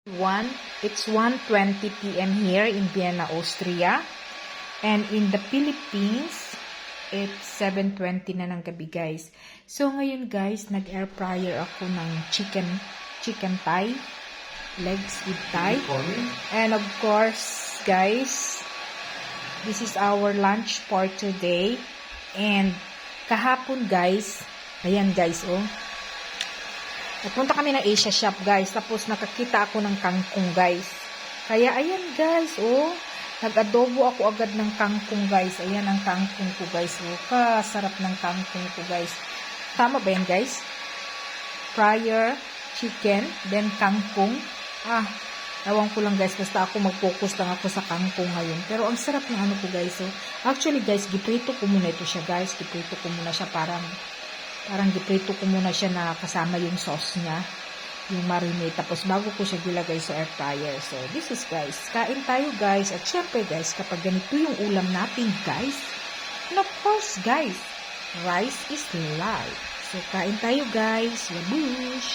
1, it's 1:20 p.m. here in Vienna, Austria. And in the Philippines, it's 7:20 na ng gabi, guys. So, ngayon, guys, nag-air fryer ako ng chicken thigh, legs with thigh. And of course, guys, this is our lunch for today. And kahapon, guys, ayan, guys, oh. Nagpunta kami ng Asia shop, guys. Tapos nakakita ako ng kangkong, guys. Kaya ayan, guys, oh. Nag-adobo ako agad ng kangkong, guys. Ayan ang kangkong ko, guys. Oh, kasarap ng kangkong ko, guys. Tama ba yan, guys? Fryer, chicken, then kangkong. Ewan ko lang, guys. Basta ako mag-focus lang ako sa kangkong ngayon. Pero ang sarap ng ano ko, guys. Oh. Actually, guys, giprito ko muna ito siya, guys. Giprito ko muna siya parang giprito ko muna siya na kasama yung sauce niya, yung marinade. Tapos bago ko siya gilagay sa air fryer. So, this is, guys. Kain tayo, guys. At syempre, guys, kapag ganito yung ulam natin, guys, and of course, guys, rice is life. So, kain tayo, guys. Yabush!